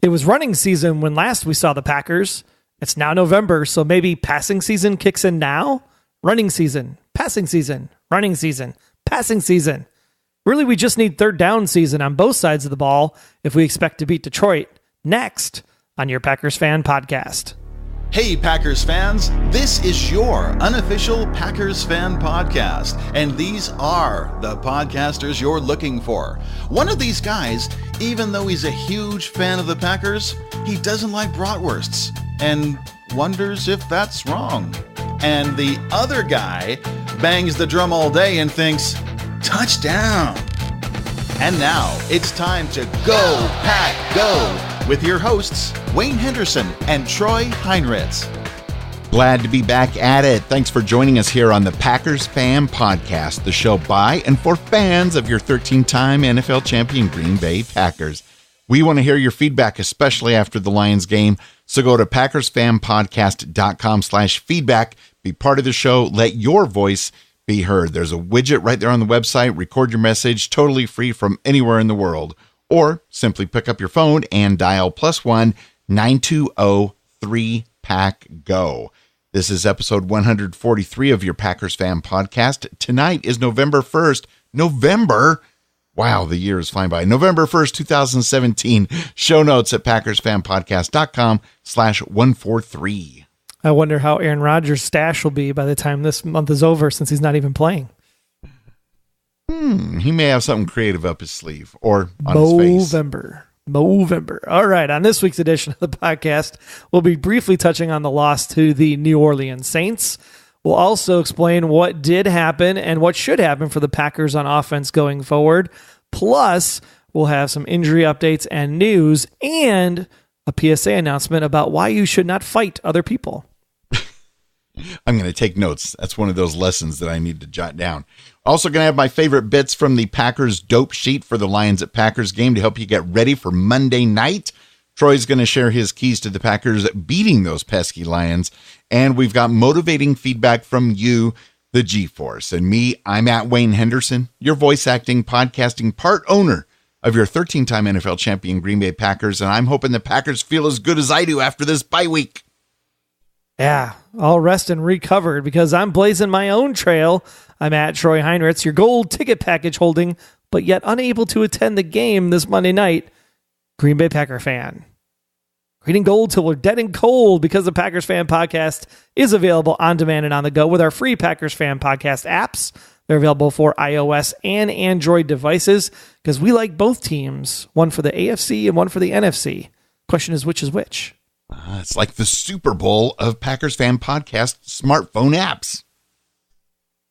It was running season when last we saw the Packers. It's now November, so maybe passing season kicks in now? Running season, passing season, running season, passing season. Really, we just need third down season on both sides of the ball if we expect to beat Detroit. Next on your Packers Fan Podcast. Hey Packers fans, this is your unofficial Packers Fan Podcast, and these are the podcasters you're looking for. One of these guys, even though he's a huge fan of the Packers, he doesn't like bratwursts and wonders if that's wrong. And the other guy bangs the drum all day and thinks, touchdown. And now it's time to Go Pack Go with your hosts, Wayne Henderson and Troy Heinritz. Glad to be back at it. Thanks for joining us here on the Packers Fan Podcast, the show by and for fans of your 13-time NFL champion Green Bay Packers. We want to hear your feedback, especially after the Lions game. So go to PackersFanPodcast.com/feedback. Be part of the show. Let your voice be heard. There's a widget right there on the website. Record your message totally free from anywhere in the world. Or simply pick up your phone and dial +1 920 3PACK-GO. This is episode 143 of your Packers Fan Podcast. Tonight is November 1st. November? Wow, the year is flying by. November 1st, 2017. Show notes at PackersFanPodcast.com/143. I wonder how Aaron Rodgers' stash will be by the time this month is over, since he's not even playing. He may have something creative up his sleeve or on his face. November. All right. On this week's edition of the podcast, we'll be briefly touching on the loss to the New Orleans Saints. We'll also explain what did happen and what should happen for the Packers on offense going forward. Plus, we'll have some injury updates and news and a PSA announcement about why you should not fight other people. I'm going to take notes. That's one of those lessons that I need to jot down. Also going to have my favorite bits from the Packers dope sheet for the Lions at Packers game to help you get ready for Monday night. Troy's going to share his keys to the Packers beating those pesky Lions. And we've got motivating feedback from you, the G-Force. And me, I'm at Wayne Henderson, your voice acting, podcasting part owner of your 13-time NFL champion Green Bay Packers. And I'm hoping the Packers feel as good as I do after this bye week. Yeah, I'll rest and recovered because I'm blazing my own trail. I'm at Troy Heinritz, your gold ticket package holding, but yet unable to attend the game this Monday night, Green Bay Packer fan. Green and gold till we're dead and cold because the Packers Fan Podcast is available on demand and on the go with our free Packers Fan Podcast apps. They're available for iOS and Android devices because we like both teams, one for the AFC and one for the NFC. Question is, which is which? It's like the Super Bowl of Packers Fan Podcast smartphone apps.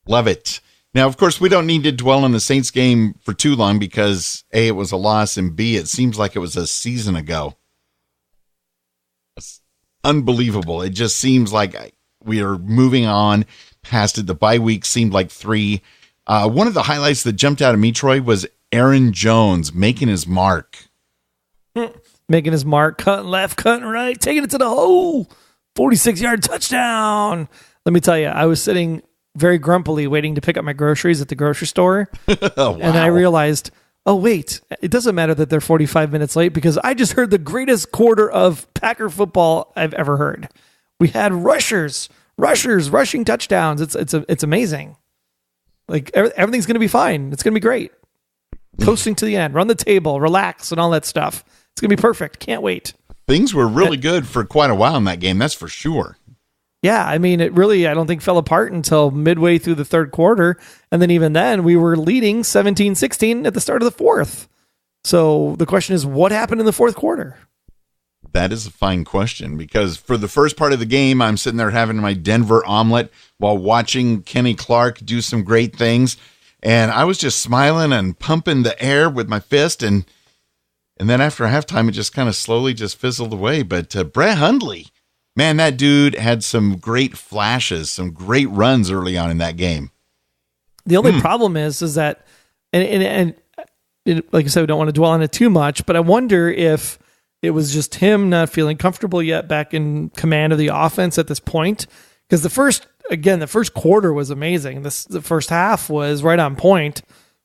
Love it. Now, of course, we don't need to dwell on the Saints game for too long because A, it was a loss, and B, it seems like it was a season ago. It's unbelievable. It just seems like we are moving on past it. The bye week seemed like 3. One of the highlights that jumped out at me, Troy, was Aaron Jones making his mark. Making his mark, cutting left, cutting right, taking it to the hole. 46-yard touchdown. Let me tell you, I was sitting very grumpily waiting to pick up my groceries at the grocery store. Oh, wow. And I realized, oh, wait, it doesn't matter that they're 45 minutes late because I just heard the greatest quarter of Packer football I've ever heard. We had rushing touchdowns. It's amazing. Like everything's going to be fine. It's going to be great. Coasting to the end, run the table, relax, and all that stuff. It's going to be perfect. Can't wait. Things were really good for quite a while in that game. That's for sure. Yeah. I mean, it really, I don't think fell apart until midway through the third quarter. And then even then we were leading 17-16 at the start of the fourth. So the question is, what happened in the fourth quarter? That is a fine question because for the first part of the game, I'm sitting there having my Denver omelet while watching Kenny Clark do some great things. And I was just smiling and pumping the air with my fist. And then after halftime, it just kind of slowly just fizzled away. But Brett Hundley, man, that dude had some great flashes, some great runs early on in that game. The only problem is that, and like I said, we don't want to dwell on it too much, but I wonder if it was just him not feeling comfortable yet back in command of the offense at this point. Because the first quarter was amazing. The first half was right on point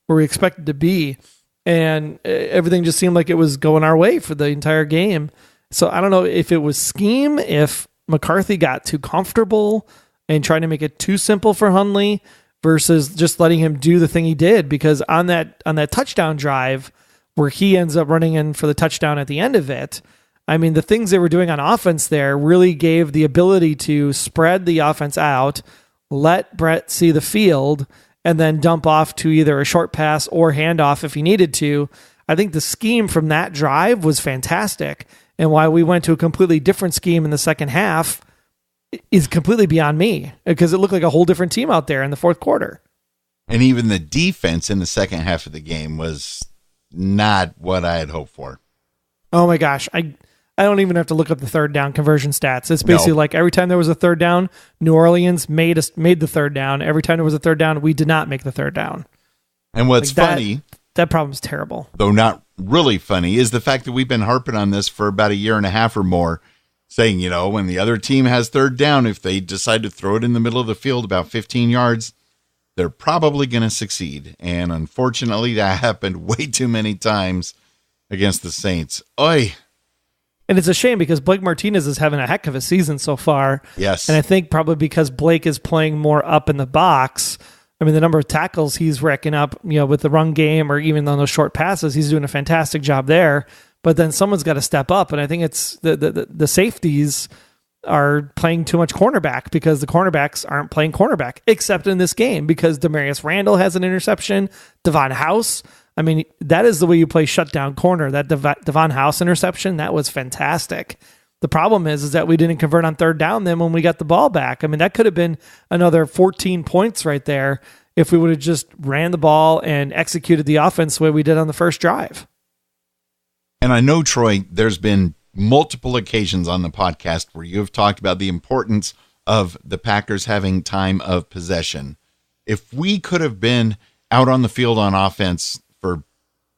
where we expected to be. and everything just seemed like it was going our way for the entire game. So I don't know if it was scheme, if McCarthy got too comfortable and trying to make it too simple for Hundley versus just letting him do the thing he did. Because on that touchdown drive where he ends up running in for the touchdown at the end of it, I mean, the things they were doing on offense there really gave the ability to spread the offense out, let Brett see the field, and then dump off to either a short pass or handoff if he needed to. I think the scheme from that drive was fantastic. And why we went to a completely different scheme in the second half is completely beyond me, because it looked like a whole different team out there in the fourth quarter. And even the defense in the second half of the game was not what I had hoped for. Oh my gosh. I don't even have to look up the third down conversion stats. It's basically like every time there was a third down, New Orleans made the third down. Every time there was a third down, we did not make the third down. And what's funny, that problem's terrible. Though not really funny, is the fact that we've been harping on this for about a year and a half or more, saying, when the other team has third down, if they decide to throw it in the middle of the field about 15 yards, they're probably going to succeed. And unfortunately, that happened way too many times against the Saints. Oy. And it's a shame because Blake Martinez is having a heck of a season so far. Yes. And I think probably because Blake is playing more up in the box. I mean, the number of tackles he's racking up, with the run game or even on those short passes, he's doing a fantastic job there. But then someone's got to step up. And I think it's the safeties are playing too much cornerback because the cornerbacks aren't playing cornerback, except in this game because Demarius Randall has an interception, Devon House. I mean, that is the way you play shutdown corner. That Devon House interception, that was fantastic. The problem is that we didn't convert on third down then when we got the ball back. I mean, that could have been another 14 points right there if we would have just ran the ball and executed the offense the way we did on the first drive. And I know, Troy, there's been multiple occasions on the podcast where you have talked about the importance of the Packers having time of possession. If we could have been out on the field on offense for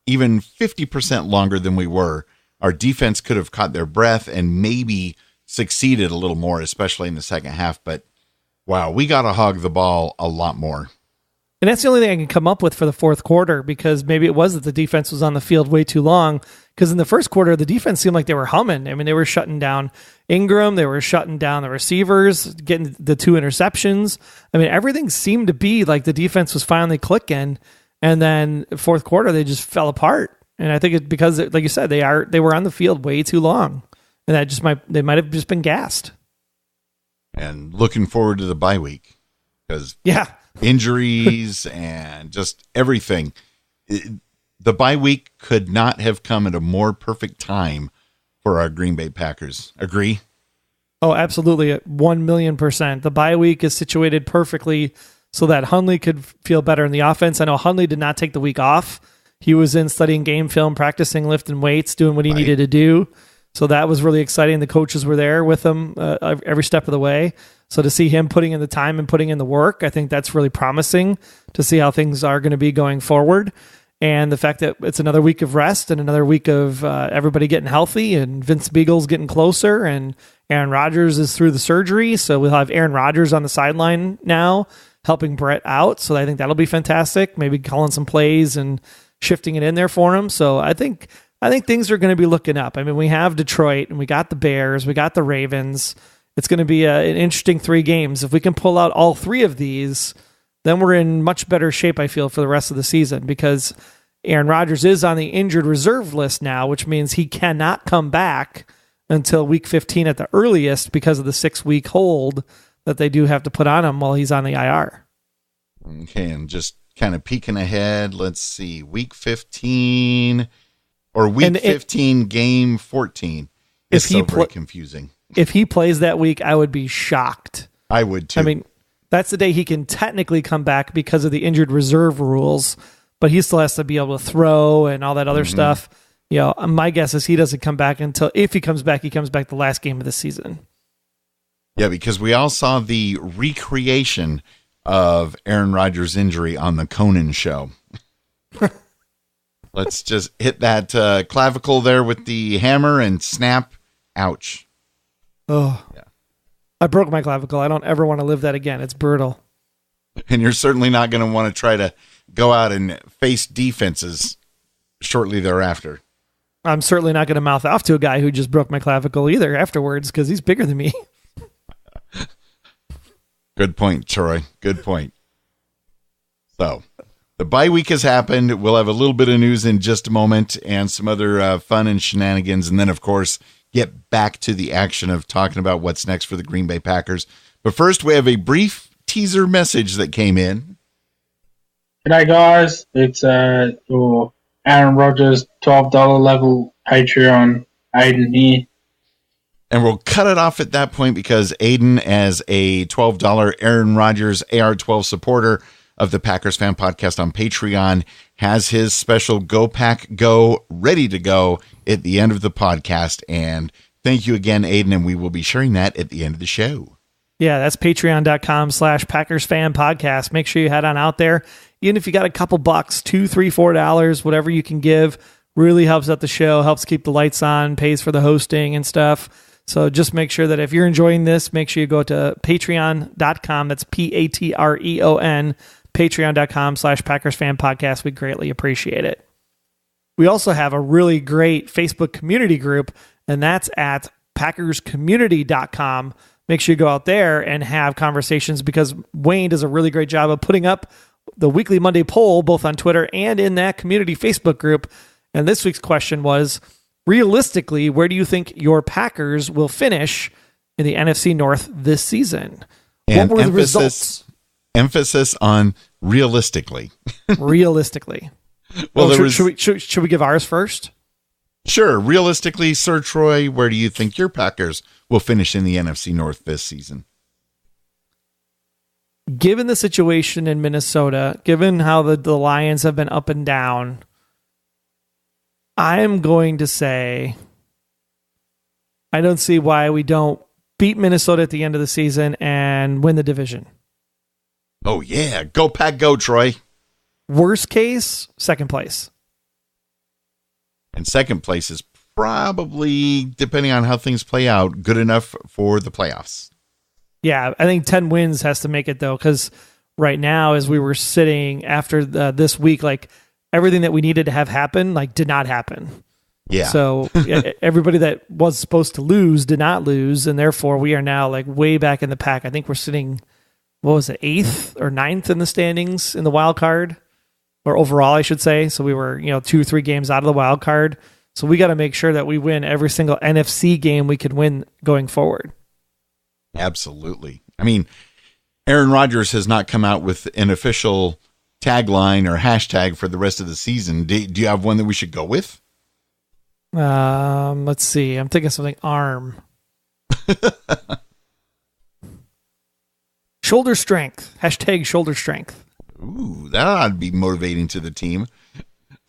even 50% longer than we were, our defense could have caught their breath and maybe succeeded a little more, especially in the second half. But wow, we got to hog the ball a lot more. And that's the only thing I can come up with for the fourth quarter, because maybe it was that the defense was on the field way too long. Because in the first quarter, the defense seemed like they were humming. I mean, they were shutting down Ingram. They were shutting down the receivers, getting the 2 interceptions. I mean, everything seemed to be like the defense was finally clicking. And then fourth quarter, they just fell apart. And I think it's because, like you said, they were on the field way too long. And they might have just been gassed. And looking forward to the bye week because injuries and just everything. The bye week could not have come at a more perfect time for our Green Bay Packers. Agree? Oh, absolutely. 1,000,000%. The bye week is situated perfectly so that Hundley could feel better in the offense. I know Hundley did not take the week off. He was in studying game film, practicing lifting weights, doing what he needed to do. So that was really exciting. The coaches were there with him every step of the way. So to see him putting in the time and putting in the work, I think that's really promising to see how things are going to be going forward. And the fact that it's another week of rest and another week of everybody getting healthy and Vince Beagle's getting closer and Aaron Rodgers is through the surgery. So we'll have Aaron Rodgers on the sideline now helping Brett out. So I think that'll be fantastic. Maybe calling some plays and shifting it in there for him. So I think things are going to be looking up. I mean, we have Detroit and we got the Bears, we got the Ravens. It's going to be an interesting 3 games. If we can pull out all 3 of these, then we're in much better shape, I feel, for the rest of the season, because Aaron Rodgers is on the injured reserve list now, which means he cannot come back until week 15 at the earliest because of the 6-week hold that they do have to put on him while he's on the IR. Okay, and just kind of peeking ahead, let's see, week 15 or week 15, game 14. It's so very confusing. If he plays that week, I would be shocked. I would too. I mean, that's the day he can technically come back because of the injured reserve rules, but he still has to be able to throw and all that other stuff. My guess is he doesn't come back until, if he comes back the last game of the season. Yeah, because we all saw the recreation of Aaron Rodgers' injury on the Conan show. Let's just hit that clavicle there with the hammer and snap. Ouch. Oh, yeah. I broke my clavicle. I don't ever want to live that again. It's brutal. And you're certainly not going to want to try to go out and face defenses shortly thereafter. I'm certainly not going to mouth off to a guy who just broke my clavicle either afterwards because he's bigger than me. Good point, Troy. Good point. So, the bye week has happened. We'll have a little bit of news in just a moment and some other fun and shenanigans. And then, of course, get back to the action of talking about what's next for the Green Bay Packers. But first, we have a brief teaser message that came in. G'day, guys. It's your Aaron Rodgers $12 level Patreon, Aiden here. And we'll cut it off at that point because Aiden, as a $12 Aaron Rodgers AR12 supporter of the Packers Fan Podcast on Patreon, has his special Go Pack Go ready to go at the end of the podcast. And thank you again, Aiden, and we will be sharing that at the end of the show. Yeah, that's patreon.com/Packers Fan Podcast. Make sure you head on out there. Even if you got a couple bucks, $2, $3, $4, whatever you can give, really helps out the show, helps keep the lights on, pays for the hosting and stuff. So just make sure that if you're enjoying this, make sure you go to patreon.com. That's Patreon, patreon.com/Packers Fan Podcast. We greatly appreciate it. We also have a really great Facebook community group, and that's at packerscommunity.com. Make sure you go out there and have conversations because Wayne does a really great job of putting up the weekly Monday poll, both on Twitter and in that community Facebook group. And this week's question was, realistically, where do you think your Packers will finish in the NFC North this season? And what were the results? Emphasis on realistically. Realistically. Well, should we give ours first? Sure. Realistically, Sir Troy, where do you think your Packers will finish in the NFC North this season? Given the situation in Minnesota, given how the Lions have been up and down, I'm going to say I don't see why we don't beat Minnesota at the end of the season and win the division. Oh, yeah. Go Pack, go, Troy. Worst case, second place. And second place is probably, depending on how things play out, good enough for the playoffs. Yeah, I think 10 wins has to make it, though, because right now, as we were sitting after this week, like everything that we needed to have happen, like did not happen. Yeah. So everybody that was supposed to lose did not lose, and therefore we are now like way back in the pack. I think we're sitting, what was it, 8th or 9th in the standings in the wild card, or overall, I should say. So we were, 2 or 3 games out of the wild card. So we got to make sure that we win every single NFC game we could win going forward. Absolutely. I mean, Aaron Rodgers has not come out with an official tagline or hashtag for the rest of the season. Do you have one that we should go with? Let's see. I'm thinking something arm. Shoulder strength. Hashtag shoulder strength. Ooh, that ought to be motivating to the team.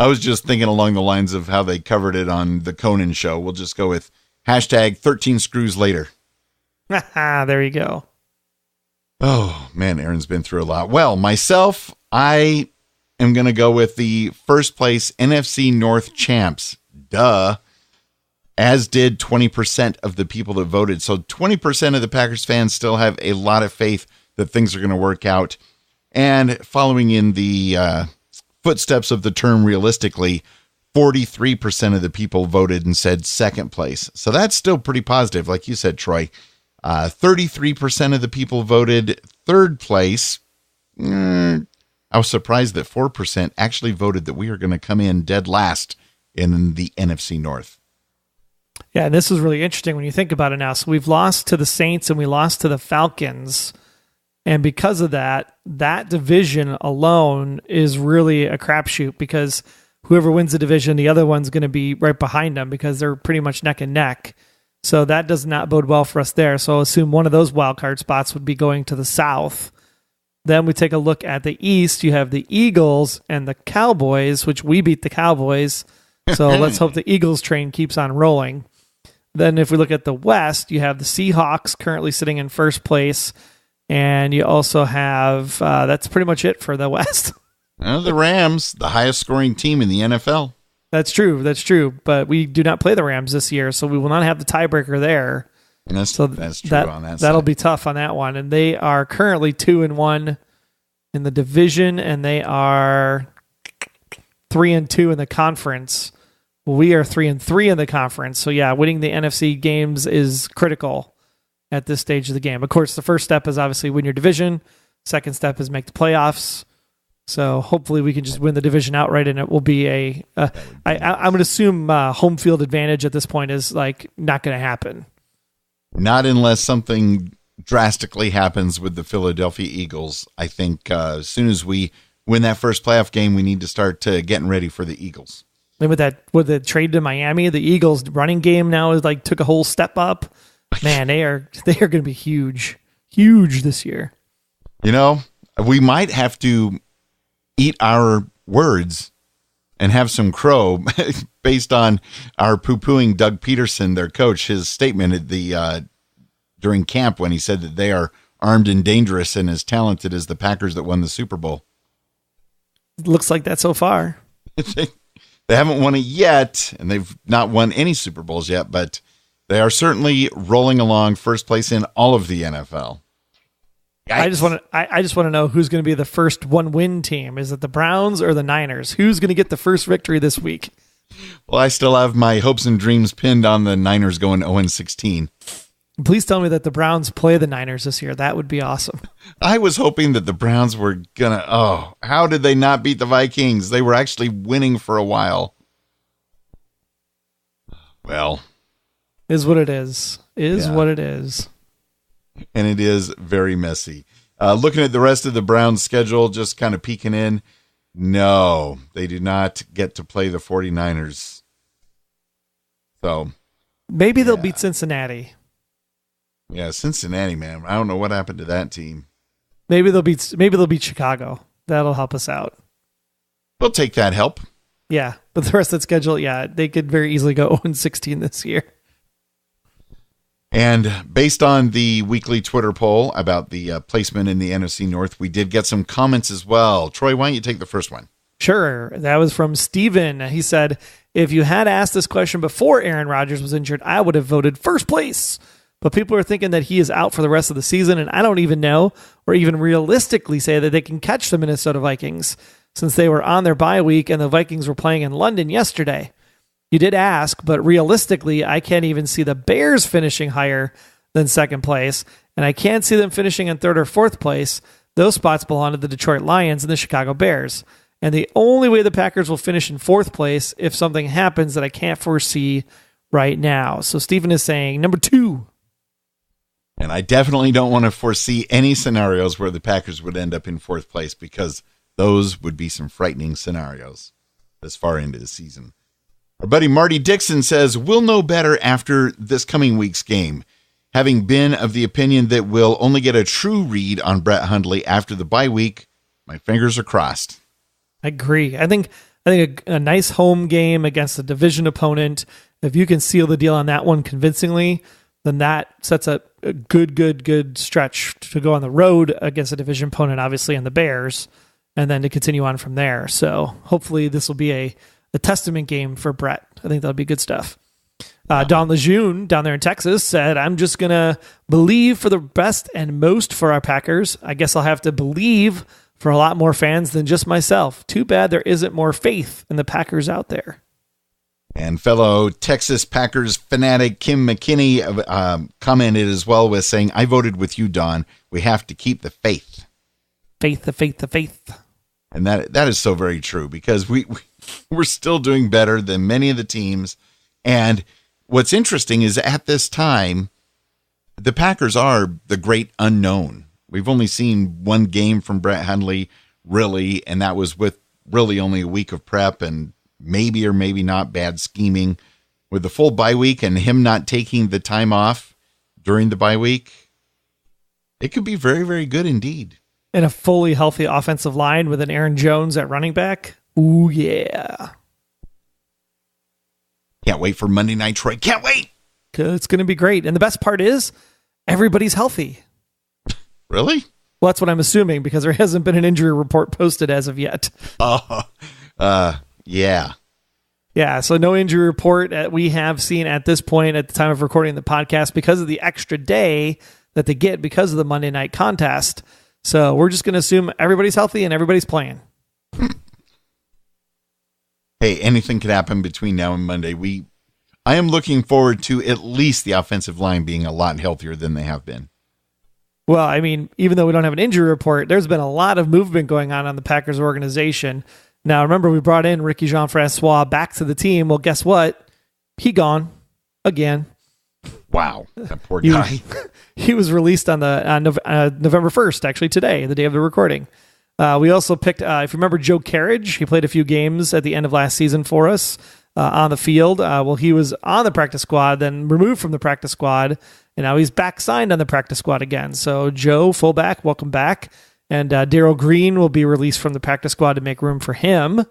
I was just thinking along the lines of how they covered it on the Conan show. We'll just go with hashtag 13 screws later. There you go. Oh, man, Aaron's been through a lot. Well, myself, I am going to go with the first place NFC North champs. Duh. As did 20% of the people that voted. So 20% of the Packers fans still have a lot of faith that things are going to work out. And following in the footsteps of the term realistically, 43% of the people voted and said second place. So that's still pretty positive. Like you said, Troy, 33% of the people voted third place. I was surprised that 4% actually voted that we are going to come in dead last in the NFC North. Yeah, this is really interesting when you think about it now. So we've lost to the Saints and we lost to the Falcons. And because of that, that division alone is really a crapshoot because whoever wins the division, the other one's going to be right behind them because they're pretty much neck and neck. So that does not bode well for us there. So I'll assume one of those wildcard spots would be going to the South. Then we take a look at the East. You have the Eagles and the Cowboys, which we beat the Cowboys. So let's hope the Eagles train keeps on rolling. Then if we look at the West, you have the Seahawks currently sitting in first place. And you also have, that's pretty much it for the West. Well, the Rams, the highest scoring team in the NFL. That's true. But we do not play the Rams this year, so we will not have the tiebreaker there. And that's true on that side. That'll be tough on that one. And they are currently 2-1 in the division, and they are 3-2 in the conference. We are 3-3 in the conference. So yeah, winning the NFC games is critical at this stage of the game. Of course, the first step is obviously win your division. Second step is make the playoffs. So hopefully we can just win the division outright, and it will be I'm going to assume home field advantage at this point is like not going to happen. Not unless something drastically happens with the Philadelphia Eagles. I think as soon as we win that first playoff game, we need to start getting ready for the Eagles. And with the trade to Miami, the Eagles running game now is like took a whole step up. Man, they are going to be huge this year. You know, we might have to eat our words and have some crow based on our poo-pooing Doug Peterson, their coach, his statement at the during camp when he said that they are armed and dangerous and as talented as the Packers that won the Super Bowl. Looks like that so far. They haven't won it yet, and they've not won any Super Bowls yet, but they are certainly rolling along first place in all of the NFL. Yikes. I just want to know who's going to be the first one-win team. Is it the Browns or the Niners? Who's going to get the first victory this week? Well, I still have my hopes and dreams pinned on the Niners going 0-16. Please tell me that the Browns play the Niners this year. That would be awesome. I was hoping that the Browns were how did they not beat the Vikings? They were actually winning for a while. Well, is what it is. What it is. And it is very messy. Looking at the rest of the Browns schedule, just kind of peeking in. No, they do not get to play the 49ers. So maybe they'll beat Cincinnati. Yeah, Cincinnati, man. I don't know what happened to that team. Maybe they'll beat Chicago. That'll help us out. We'll take that help. Yeah, but the rest of the schedule, they could very easily go 0-16 this year. And based on the weekly Twitter poll about the placement in the NFC North, we did get some comments as well. Troy, why don't you take the first one? Sure. That was from Steven. He said, if you had asked this question before Aaron Rodgers was injured, I would have voted first place. But people are thinking that he is out for the rest of the season, and I don't even know or even realistically say that they can catch the Minnesota Vikings since they were on their bye week and the Vikings were playing in London yesterday. You did ask, but realistically, I can't even see the Bears finishing higher than second place, and I can't see them finishing in third or fourth place. Those spots belong to the Detroit Lions and the Chicago Bears. And the only way the Packers will finish in fourth place if something happens that I can't foresee right now. So Stephen is saying number 2. And I definitely don't want to foresee any scenarios where the Packers would end up in fourth place because those would be some frightening scenarios this far into the season. Our buddy Marty Dixon says, we'll know better after this coming week's game, having been of the opinion that we'll only get a true read on Brett Hundley after the bye week. My fingers are crossed. I agree. I think a nice home game against a division opponent, if you can seal the deal on that one convincingly, then that sets up a good stretch to go on the road against a division opponent, obviously, and the Bears, and then to continue on from there. So hopefully this will be a testament game for Brett. I think that'll be good stuff. Don Lejeune down there in Texas said, I'm just going to believe for the best and most for our Packers. I guess I'll have to believe for a lot more fans than just myself. Too bad there isn't more faith in the Packers out there. And fellow Texas Packers fanatic Kim McKinney commented as well with saying, I voted with you, Don. We have to keep the faith. The faith. And that is so very true because we're still doing better than many of the teams. And what's interesting is at this time, the Packers are the great unknown. We've only seen one game from Brett Hundley, really, and that was with really only a week of prep and maybe or maybe not bad scheming. With the full bye week and him not taking the time off during the bye week, it could be very, very good indeed. And a fully healthy offensive line with an Aaron Jones at running back. Ooh, yeah. Can't wait for Monday night, Troy. Can't wait. It's going to be great. And the best part is everybody's healthy. Really? Well, that's what I'm assuming because there hasn't been an injury report posted as of yet. Yeah. Yeah, so no injury report we have seen at this point at the time of recording the podcast because of the extra day that they get because of the Monday night contest. So we're just going to assume everybody's healthy and everybody's playing. hey, anything could happen between now and Monday. I am looking forward to at least the offensive line being a lot healthier than they have been. Well, I mean, even though we don't have an injury report, there's been a lot of movement going on the Packers organization. Now, remember, we brought in Ricky Jean-Francois back to the team. Well, guess what? He gone again. Wow, that poor guy. He was released on November 1st, actually today, the day of the recording. We also picked, if you remember, Joe Carriage. He played a few games at the end of last season for us on the field. Well, he was on the practice squad, then removed from the practice squad, and now he's back signed on the practice squad again. So Joe, fullback, welcome back. And Daryl Green will be released from the practice squad to make room for him.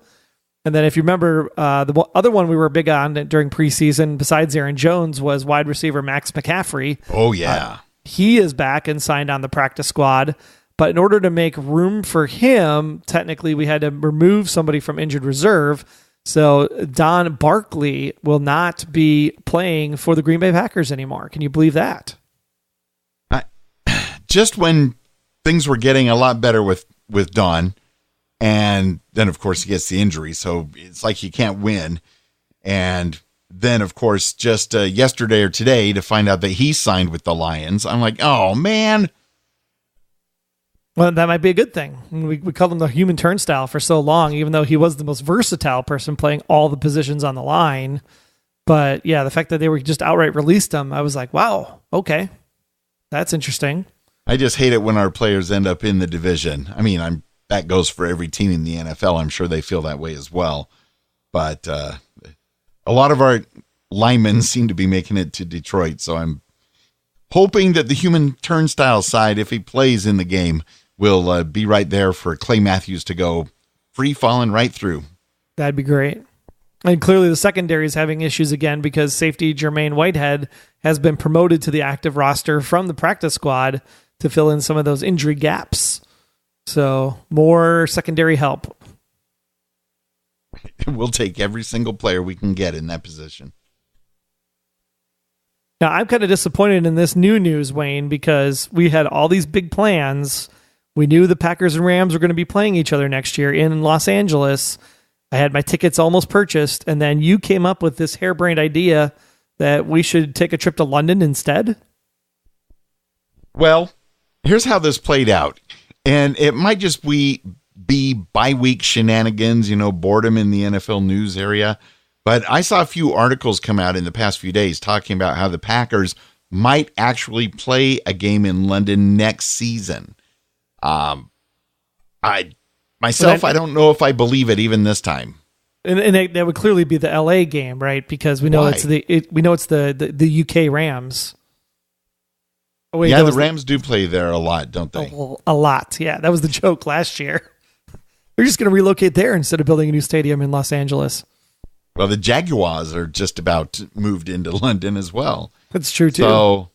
And then if you remember, the other one we were big on during preseason, besides Aaron Jones, was wide receiver Max McCaffrey. Oh, yeah. He is back and signed on the practice squad. But in order to make room for him, technically we had to remove somebody from injured reserve. So Don Barkley will not be playing for the Green Bay Packers anymore. Can you believe that? Just when things were getting a lot better with Don, and then, of course, he gets the injury, so it's like he can't win. And then, of course, just yesterday or today to find out that he signed with the Lions, I'm like, oh, man. Well, that might be a good thing. We called him the human turnstile for so long, even though he was the most versatile person playing all the positions on the line. But, yeah, the fact that they were just outright released him, I was like, wow, okay, that's interesting. I just hate it when our players end up in the division. I mean, that goes for every team in the NFL. I'm sure they feel that way as well. But a lot of our linemen seem to be making it to Detroit. So I'm hoping that the human turnstile side, if he plays in the game, will be right there for Clay Matthews to go free falling right through. That'd be great. And clearly the secondary is having issues again because safety Jermaine Whitehead has been promoted to the active roster from the practice squad to fill in some of those injury gaps. So more secondary help. We'll take every single player we can get in that position. Now, I'm kind of disappointed in this new news, Wayne, because we had all these big plans. We knew the Packers and Rams were going to be playing each other next year in Los Angeles. I had my tickets almost purchased, and then you came up with this harebrained idea that we should take a trip to London instead. Well, here's how this played out. And it might just be bi-week shenanigans, boredom in the NFL news area. But I saw a few articles come out in the past few days talking about how the Packers might actually play a game in London next season. I don't know if I believe it even this time. And that would clearly be the LA game, right? Because we know Why? it's the UK Rams. Oh, wait, yeah, the Rams do play there a lot, don't they? A lot, yeah. That was the joke last year. They're just going to relocate there instead of building a new stadium in Los Angeles. Well, the Jaguars are just about moved into London as well. That's true, too. So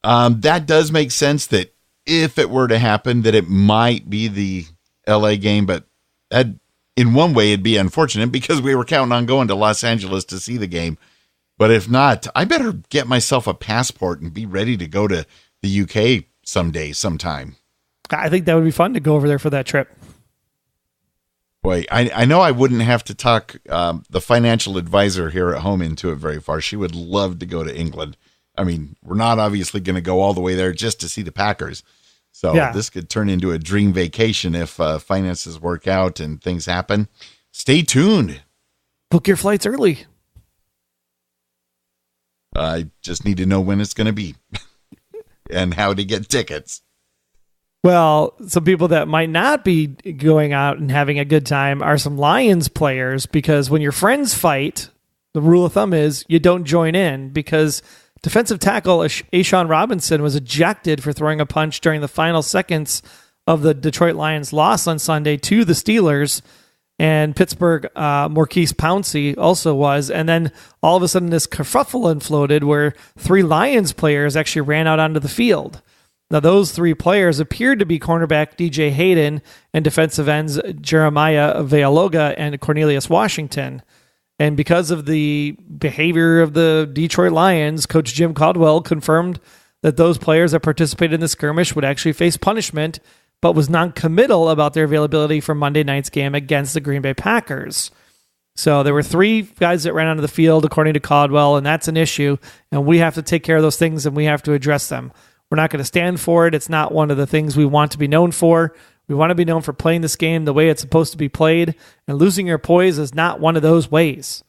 that does make sense that if it were to happen, that it might be the LA game. But that, in one way, it'd be unfortunate because we were counting on going to Los Angeles to see the game. But if not, I better get myself a passport and be ready to go to the UK sometime. I think that would be fun to go over there for that trip. Boy, I know I wouldn't have to talk the financial advisor here at home into it very far. She would love to go to England. I mean, we're not obviously going to go all the way there just to see the Packers. So This could turn into a dream vacation if finances work out and things happen. Stay tuned. Book your flights early. I just need to know when it's going to be and how to get tickets. Well, some people that might not be going out and having a good time are some Lions players, because when your friends fight, the rule of thumb is you don't join in, because defensive tackle Ashawn Robinson was ejected for throwing a punch during the final seconds of the Detroit Lions loss on Sunday to the Steelers. And Pittsburgh, Maurkice Pouncey also was. And then all of a sudden this kerfuffle unfolded where 3 Lions players actually ran out onto the field. Now, those 3 players appeared to be cornerback DJ Hayden and defensive ends Jeremiah Villalobos and Cornelius Washington. And because of the behavior of the Detroit Lions, Coach Jim Caldwell confirmed that those players that participated in the skirmish would actually face punishment, but was non-committal about their availability for Monday night's game against the Green Bay Packers. So there were 3 guys that ran onto the field, according to Caldwell, and that's an issue. And we have to take care of those things, and we have to address them. We're not going to stand for it. It's not one of the things we want to be known for. We want to be known for playing this game the way it's supposed to be played, and losing your poise is not one of those ways.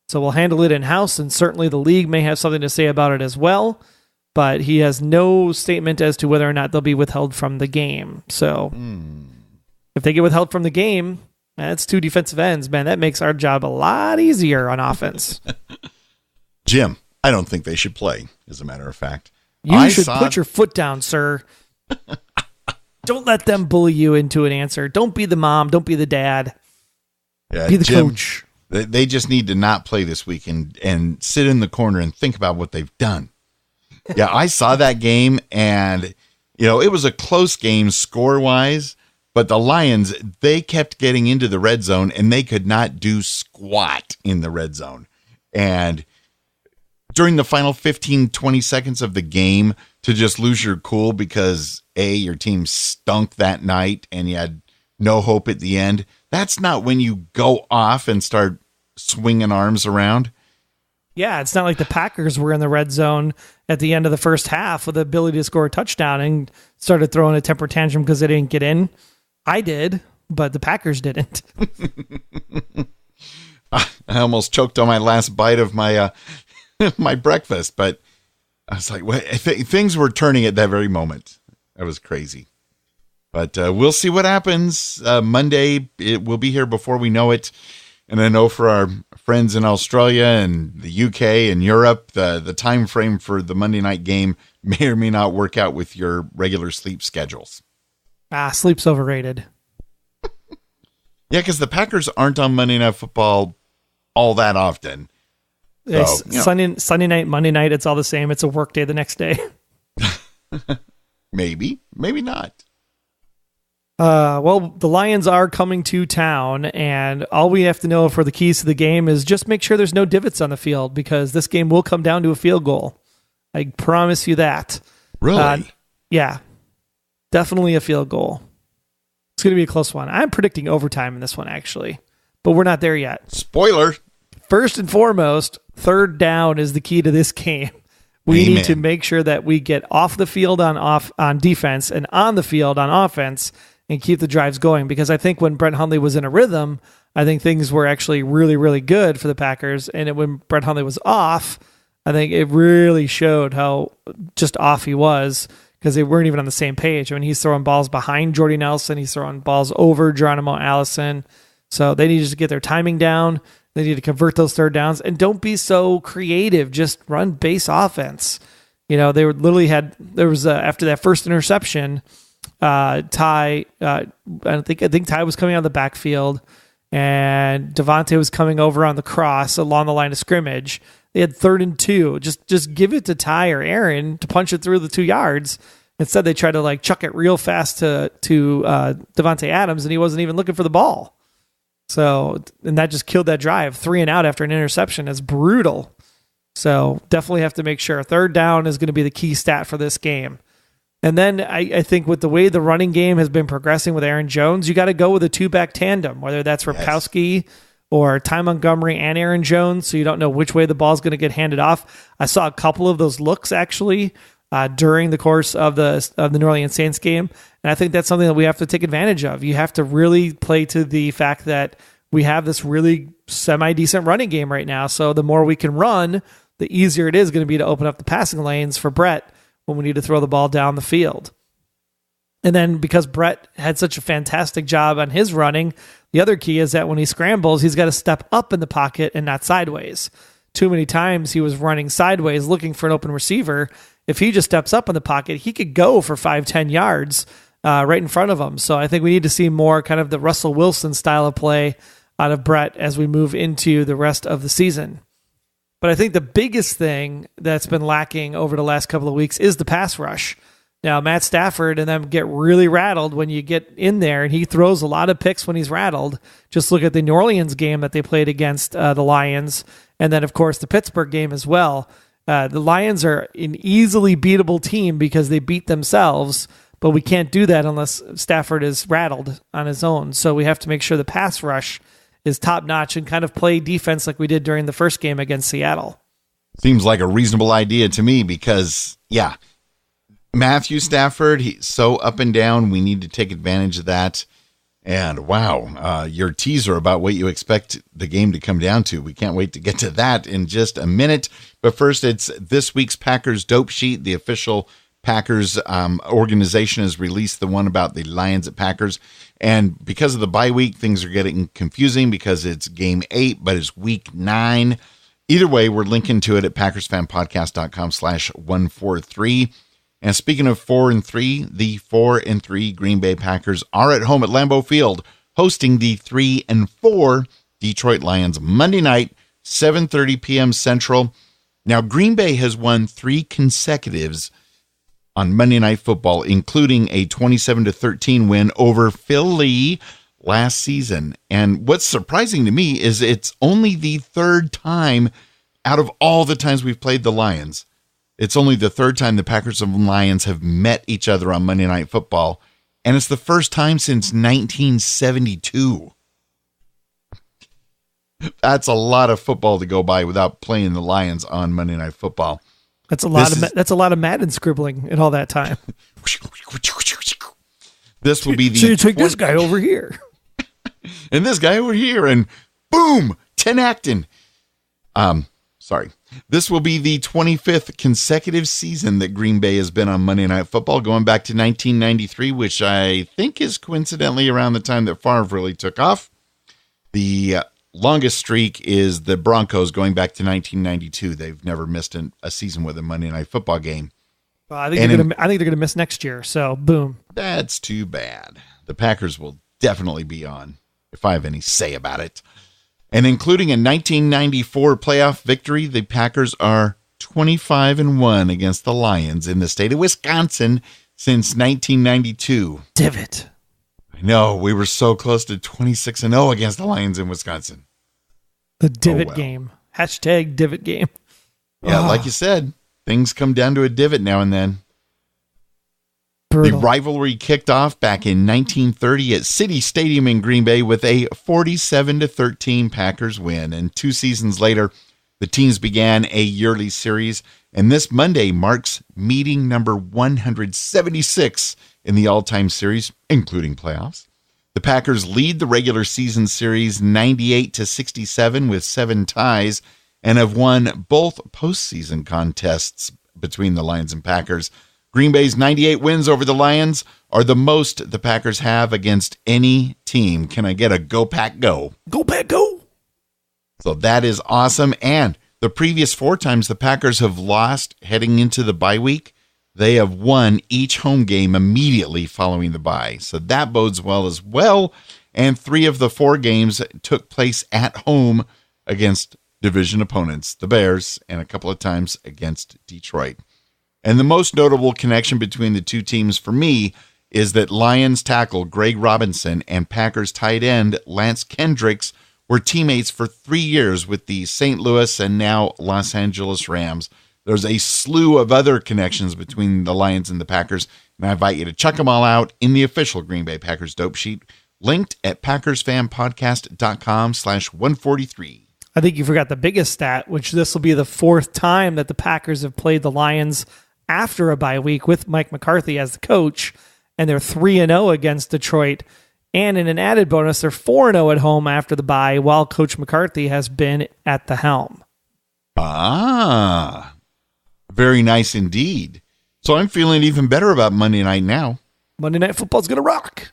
So we'll handle it in-house, and certainly the league may have something to say about it as well, but he has no statement as to whether or not they'll be withheld from the game. So if they get withheld from the game, that's 2 defensive ends, man. That makes our job a lot easier on offense. Jim, I don't think they should play, as a matter of fact. You should put your foot down, sir. Don't let them bully you into an answer. Don't be the mom. Don't be the dad. Yeah, be the Jim, coach. They just need to not play this week and sit in the corner and think about what they've done. Yeah, I saw that game, and it was a close game score-wise, but the Lions, they kept getting into the red zone, and they could not do squat in the red zone. And during the final 15, 20 seconds of the game, to just lose your cool because, A, your team stunk that night and you had no hope at the end, that's not when you go off and start swinging arms around. Yeah, it's not like the Packers were in the red zone at the end of the first half with the ability to score a touchdown and started throwing a temper tantrum because they didn't get in. I did, but the Packers didn't. I almost choked on my last bite of my my breakfast, but I was like, things were turning at that very moment. That was crazy. But we'll see what happens. Monday, it will be here before we know it. And I know for our friends in Australia and the UK and Europe, the time frame for the Monday night game may or may not work out with your regular sleep schedules. Sleep's overrated. Yeah, because the Packers aren't on Monday Night Football all that often. So, Sunday night, Monday night, it's all the same. It's a work day the next day. Maybe not. Well, the Lions are coming to town, and all we have to know for the keys to the game is just make sure there's no divots on the field, because this game will come down to a field goal. I promise you that. Really? Yeah. Definitely a field goal. It's going to be a close one. I'm predicting overtime in this one, actually, but we're not there yet. Spoiler. First and foremost, third down is the key to this game. We need to make sure that we get off the field on defense and on the field on offense and keep the drives going, because I think when Brett Hundley was in a rhythm, I think things were actually really, really good for the Packers. And when Brett Hundley was off, I think it really showed how just off he was, because they weren't even on the same page. I mean, he's throwing balls behind Jordy Nelson. He's throwing balls over Geronimo Allison. So they need to just get their timing down. They need to convert those third downs, and don't be so creative. Just run base offense. They were literally after that first interception, Ty, I think Ty was coming out of the backfield, and Devontae was coming over on the cross along the line of scrimmage. They had 3rd and 2. Just give it to Ty or Aaron to punch it through the 2 yards. Instead, they tried to chuck it real fast to Devontae Adams, and he wasn't even looking for the ball. So, and that just killed that drive. 3 and out after an interception is brutal. So definitely have to make sure third down is going to be the key stat for this game. And then I think with the way the running game has been progressing with Aaron Jones, you got to go with a 2-back tandem, whether that's Rapkowski or Ty Montgomery and Aaron Jones, so you don't know which way the ball is going to get handed off. I saw a couple of those looks actually during the course of the New Orleans Saints game, and I think that's something that we have to take advantage of. You have to really play to the fact that we have this really semi-decent running game right now, so the more we can run, the easier it is going to be to open up the passing lanes for Brett when we need to throw the ball down the field. And then because Brett had such a fantastic job on his running, the other key is that when he scrambles, he's got to step up in the pocket and not sideways. Too many times he was running sideways looking for an open receiver. If he just steps up in the pocket, he could go for 5-10 yards right in front of him. So I think we need to see more kind of the Russell Wilson style of play out of Brett as we move into the rest of the season. But I think the biggest thing that's been lacking over the last couple of weeks is the pass rush. Now, Matt Stafford and them get really rattled when you get in there, and he throws a lot of picks when he's rattled. Just look at the New Orleans game that they played against the Lions, and then, of course, the Pittsburgh game as well. The Lions are an easily beatable team because they beat themselves, but we can't do that unless Stafford is rattled on his own. So we have to make sure the pass rush is top notch and kind of play defense like we did during the first game against Seattle. Seems like a reasonable idea to me because, yeah, Matthew Stafford, he's so up and down. We need to take advantage of that. And wow, your teaser about what you expect the game to come down to. We can't wait to get to that in just a minute. But first, it's this week's Packers Dope Sheet. The official Packers organization has released the one about the Lions at Packers. And because of the bye week, things are getting confusing because it's game 8, but it's week 9. Either way, we're linking to it at PackersFanPodcast.com/143. And speaking of 4-3, the 4-3 Green Bay Packers are at home at Lambeau Field, hosting the 3-4 Detroit Lions Monday night, 7:30 p.m. Central. Now, Green Bay has won 3 consecutives on Monday Night Football, including a 27-13 win over Philly last season. And what's surprising to me is it's only the 3rd time out of all the times we've played the Lions. It's only the 3rd time the Packers and Lions have met each other on Monday Night Football, and it's the first time since 1972. That's a lot of football to go by without playing the Lions on Monday Night Football. That's a lot of Madden scribbling in all that time. This will be the so you take this guy over here. And this guy over here, and boom, 10 acting. Sorry. This will be the 25th consecutive season that Green Bay has been on Monday Night Football, going back to 1993, which I think is coincidentally around the time that Favre really took off. The longest streak is the Broncos going back to 1992. They've never missed a season with a Monday Night Football game. Well, I think they're gonna miss next year. So boom. That's too bad. The Packers will definitely be on, if I have any say about it. And including a 1994 playoff victory, the Packers are 25-1 against the Lions in the state of Wisconsin since 1992. Divot. I know, we were so close to 26-0 against the Lions in Wisconsin. The divot game. Hashtag divot game. Yeah, like you said, things come down to a divot now and then. Brutal. The rivalry kicked off back in 1930 at City Stadium in Green Bay with a 47-13 Packers win. And 2 seasons later, the teams began a yearly series. And this Monday marks meeting number 176 in the all-time series, including playoffs. The Packers lead the regular season series 98-67 with 7 ties and have won both postseason contests between the Lions and Packers. Green Bay's 98 wins over the Lions are the most the Packers have against any team. Can I get a go Pack go? Go Pack go! So that is awesome. And the previous 4 times the Packers have lost heading into the bye week, they have won each home game immediately following the bye. So that bodes well as well. And 3 of the 4 games took place at home against division opponents, the Bears, and a couple of times against Detroit. And the most notable connection between the 2 teams for me is that Lions tackle Greg Robinson and Packers tight end Lance Kendricks were teammates for 3 years with the St. Louis and now Los Angeles Rams. There's a slew of other connections between the Lions and the Packers, and I invite you to check them all out in the official Green Bay Packers Dope Sheet, linked at PackersFanPodcast.com/143. I think you forgot the biggest stat, which this will be the 4th time that the Packers have played the Lions after a bye week with Mike McCarthy as the coach, and they're 3-0 against Detroit. And in an added bonus, they're 4-0 at home after the bye while Coach McCarthy has been at the helm. Ah, very nice indeed. So I'm feeling even better about Monday night now. Monday Night Football's going to rock.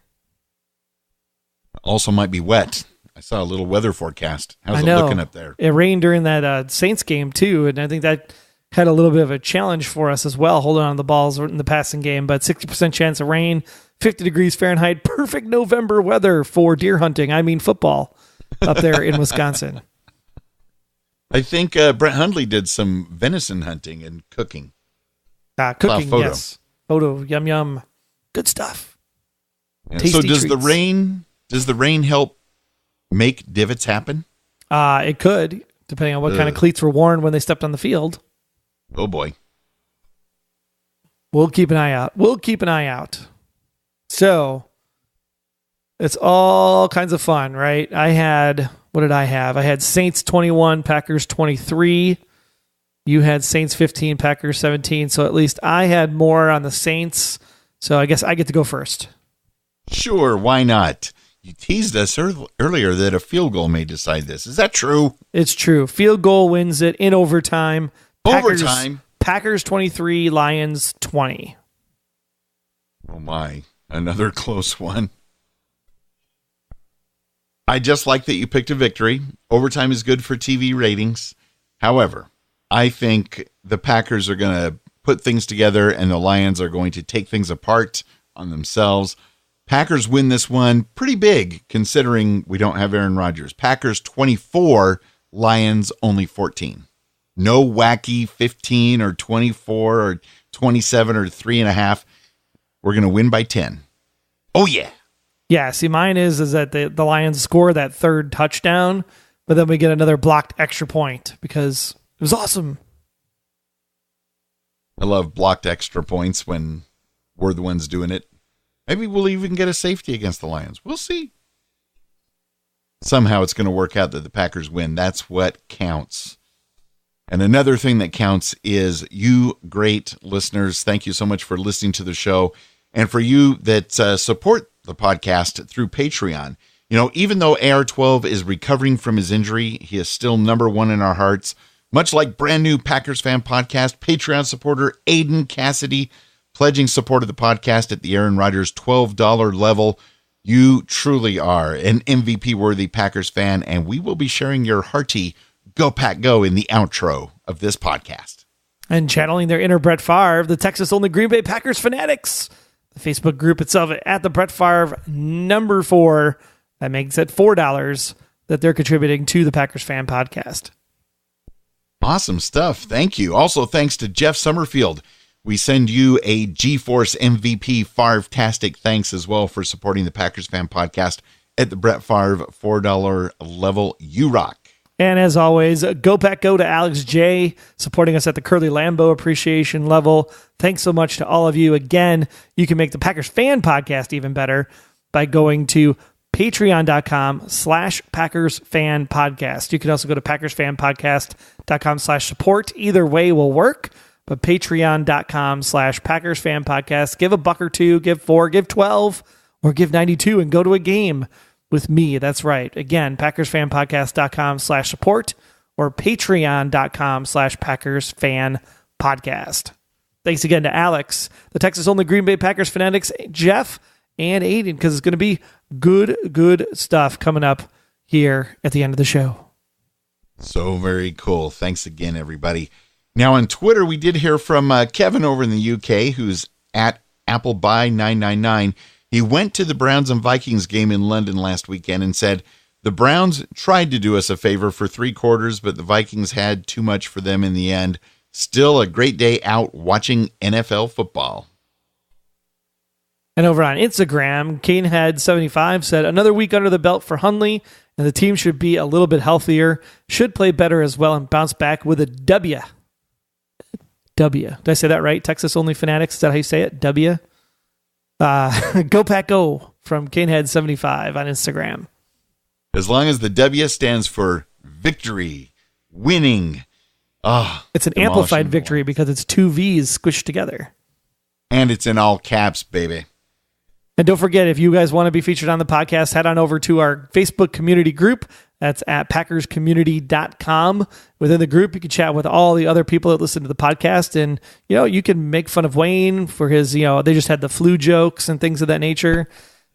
Also might be wet. I saw a little weather forecast. How's it looking up there? It rained during that Saints game too, and I think that had a little bit of a challenge for us as well, holding on to the balls in the passing game. But 60% chance of rain, 50 degrees Fahrenheit, perfect November weather for deer hunting. I mean football up there in Wisconsin. I think Brett Hundley did some venison hunting and cooking. Cooking, photo. yes. Photo, yum, yum. Good stuff. Yeah. Tasty So does treats. the rain help make divots happen? It could, depending on what kind of cleats were worn when they stepped on the field. Oh boy. We'll keep an eye out. So it's all kinds of fun, right? I had What did I have? I had Saints 21, Packers 23. You had Saints 15, Packers 17. So at least I had more on the Saints. So I guess I get to go first. Sure, why not? You teased us earlier that a field goal may decide this. Is that true? It's true. Field goal wins it in overtime. Overtime? Packers 23, Lions 20. Oh my, another close one. I just like that you picked a victory. Overtime is good for TV ratings. However, I think the Packers are going to put things together and the Lions are going to take things apart on themselves. Packers win this one pretty big considering we don't have Aaron Rodgers. Packers 24, Lions only 14. No wacky 15 or 24 or 27 or 3.5. We're going to win by 10. Oh, yeah. Yeah, see, mine is that the Lions score that third touchdown, but then we get another blocked extra point because it was awesome. I love blocked extra points when we're the ones doing it. Maybe we'll even get a safety against the Lions. We'll see. Somehow it's going to work out that the Packers win. That's what counts. And another thing that counts is you great listeners. Thank you so much for listening to the show. And for you that support the podcast through Patreon. You know, even though AR12 is recovering from his injury, he is still number one in our hearts. Much like brand new Packers Fan Podcast, Patreon supporter Aiden Cassidy, pledging support of the podcast at the Aaron Rodgers $12 level. You truly are an MVP-worthy Packers fan, and we will be sharing your hearty Go Pack Go in the outro of this podcast. And channeling their inner Brett Favre, the Texas-only Green Bay Packers fanatics. The Facebook group itself at the Brett Favre number 4. That makes it $4 that they're contributing to the Packers Fan Podcast. Awesome stuff. Thank you. Also, thanks to Jeff Summerfield. We send you a GeForce MVP Favre-tastic thanks as well for supporting the Packers Fan Podcast at the Brett Favre $4 level. You rock. And as always, go back, go to Alex J, supporting us at the Curly Lambeau appreciation level. Thanks so much to all of you. Again, you can make the Packers Fan Podcast even better by going to patreon.com/Packers Fan Podcast. You can also go to packersfanpodcast.com/support. Either way will work, but patreon.com/Packers Fan Podcast. Give $1 or $2, give $4, give $12, or give $92 and go to a game with me. That's right. Again, packersfanpodcast.com/support or patreon.com/Packers Fan Podcast. Thanks again to Alex, the Texas-only Green Bay Packers fanatics, Jeff, and Aiden, because it's going to be good stuff coming up here at the end of the show. So very cool. Thanks again, everybody. Now on Twitter, we did hear from Kevin over in the UK, who's at Applebuy999. He went to the Browns and Vikings game in London last weekend and said, the Browns tried to do us a favor for 3 quarters, but the Vikings had too much for them in the end. Still a great day out watching NFL football. And over on Instagram, Canehead75 said, another week under the belt for Hundley, and the team should be a little bit healthier, should play better as well, and bounce back with a W. W. Did I say that right? Texas-only fanatics, is that how you say it? W? Go Pack Go from Canehead75 on Instagram. As long as the W stands for victory, winning. It's an amplified victory because it's 2 V's squished together. And it's in all caps, baby. And don't forget, if you guys want to be featured on the podcast, head on over to our Facebook community group. That's at packerscommunity.com. Within the group, you can chat with all the other people that listen to the podcast. And, you know, you can make fun of Wayne for his, they just had the flu jokes and things of that nature.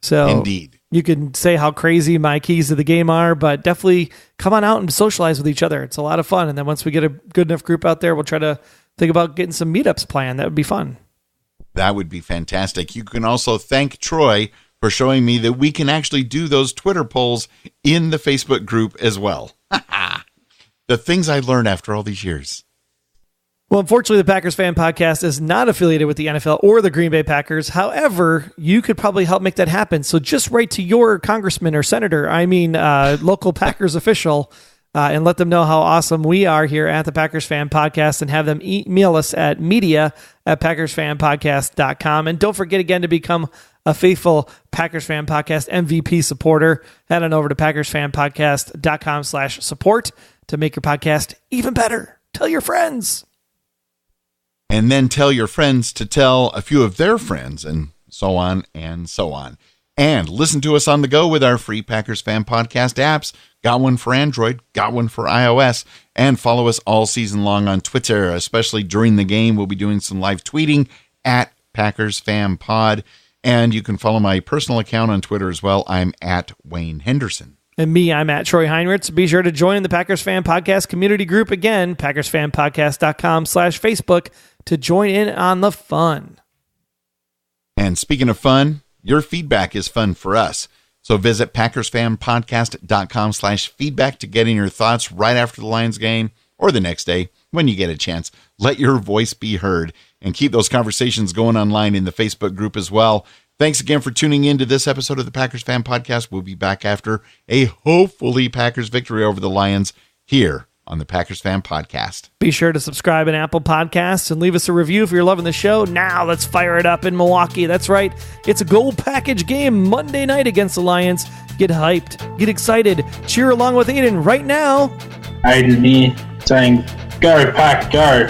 So indeed, you can say how crazy my keys to the game are, but definitely come on out and socialize with each other. It's a lot of fun. And then once we get a good enough group out there, we'll try to think about getting some meetups planned. That would be fun. That would be fantastic. You can also thank Troy for showing me that we can actually do those Twitter polls in the Facebook group as well. The things I learned after all these years. Well, unfortunately, the Packers Fan Podcast is not affiliated with the NFL or the Green Bay Packers. However, you could probably help make that happen. So just write to your congressman or senator, local Packers official, and let them know how awesome we are here at the Packers Fan Podcast and have them email us at media@packersfanpodcast.com. And don't forget again to become a faithful Packers Fan Podcast MVP supporter, head on over to packersfanpodcast.com/support to make your podcast even better. Tell your friends. And then tell your friends to tell a few of their friends, and so on and so on. And listen to us on the go with our free Packers Fan Podcast apps. Got one for Android, got one for iOS, and follow us all season long on Twitter, especially during the game. We'll be doing some live tweeting at Packers Fan Pod. And you can follow my personal account on Twitter as well. I'm at Wayne Henderson. And me, I'm at Troy Heinrichs. Be sure to join the Packers Fan Podcast community group again, packersfanpodcast.com/Facebook, to join in on the fun. And speaking of fun, your feedback is fun for us. So visit packersfanpodcast.com/feedback to get in your thoughts right after the Lions game or the next day when you get a chance. Let your voice be heard and keep those conversations going online in the Facebook group as well. Thanks again for tuning in to this episode of the Packers Fan Podcast. We'll be back after a hopefully Packers victory over the Lions here on the Packers Fan Podcast. Be sure to subscribe in Apple Podcasts and leave us a review if you're loving the show. Now let's fire it up in Milwaukee. That's right. It's a gold package game Monday night against the Lions. Get hyped. Get excited. Cheer along with Aiden right now. Aiden here saying, "Go Pack, go."